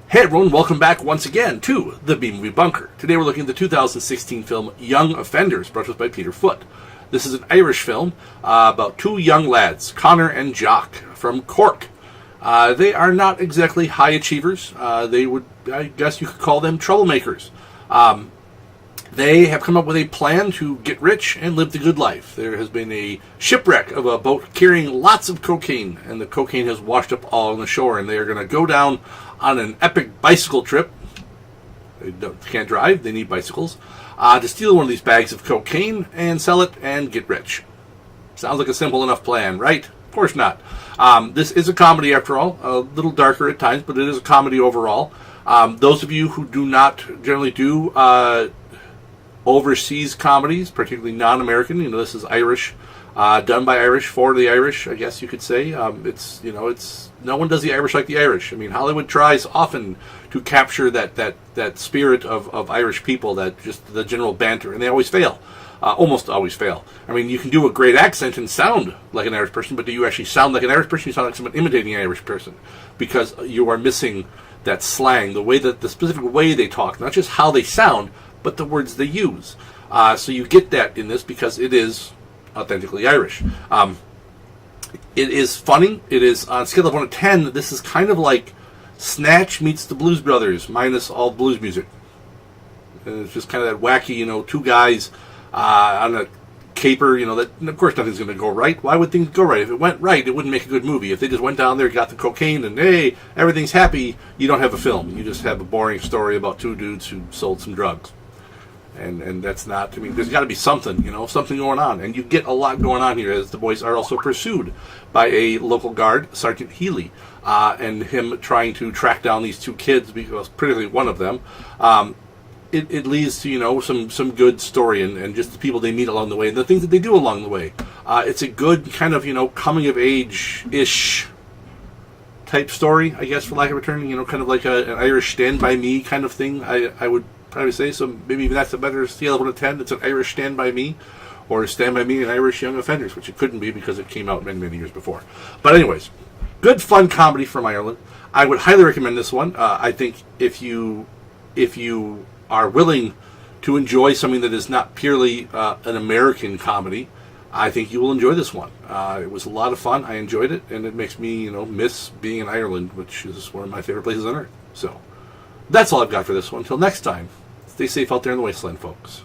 Hey everyone, welcome back once again to the B-Movie Bunker. Today we're looking at the 2016 film Young Offenders, brought to us by Peter Foote. This is an Irish film about two young lads, Connor and Jock, from Cork. They are not exactly high achievers. I guess you could call them troublemakers. They have come up with a plan to get rich and live the good life. There has been a shipwreck of a boat carrying lots of cocaine, and the cocaine has washed up all on the shore, and they are going to go down on an epic bicycle trip. They can't drive, they need bicycles, to steal one of these bags of cocaine and sell it and get rich. Sounds like a simple enough plan, right? Of course not. This is a comedy after all, a little darker at times, but it is a comedy overall. Those of you who do not generally do overseas comedies, particularly non-American, this is Irish, done by Irish for the Irish, I guess you could say. It's no one does the Irish like the Irish. I mean, Hollywood tries often to capture that spirit of Irish people, that just the general banter, and they always fail. Almost always fail. I mean, you can do a great accent and sound like an Irish person, but do you actually sound like an Irish person? You sound like someone imitating an Irish person, because you are missing that slang, the specific way they talk, not just how they sound, but the words they use. So you get that in this because it is authentically Irish. It is funny. It is, on a scale of 1 to 10, this is kind of like Snatch meets the Blues Brothers, minus all blues music. And it's just kind of that wacky, two guys on a caper, that, and of course nothing's going to go right. Why would things go right? If it went right, it wouldn't make a good movie. If they just went down there, got the cocaine, and hey, everything's happy, you don't have a film. You just have a boring story about two dudes who sold some drugs. And that's not, there's got to be something, something going on. And you get a lot going on here, as the boys are also pursued by a local guard, Sergeant Healy, and him trying to track down these two kids, because particularly one of them. It leads to, some good story and just the people they meet along the way and the things that they do along the way. It's a good kind of, coming of age-ish type story, I guess, for lack of a term, kind of like an Irish Stand By Me kind of thing, I would probably say. So maybe even that's a better scale of 1 to 10. It's an Irish Stand By Me, or Stand By Me and Irish Young Offenders, which it couldn't be because it came out many, many years before. But anyways, good fun comedy from Ireland. I would highly recommend this one. I think if you are willing to enjoy something that is not purely an American comedy, I think you will enjoy this one. It was a lot of fun. I enjoyed it, and it makes me, miss being in Ireland, which is one of my favorite places on earth. So that's all I've got for this one. Until next time, stay safe out there in the wasteland, folks.